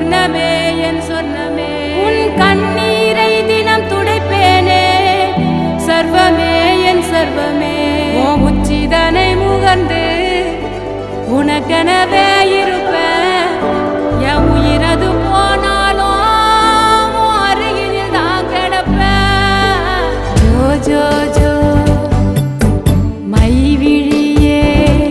சொன்னமே என் சொன்னமே உன் கண்ணீரை தினம் துடைப்பேனே சர்வமே என் சர்வமே உச்சிதனை முகர்ந்து உனக்கெனவே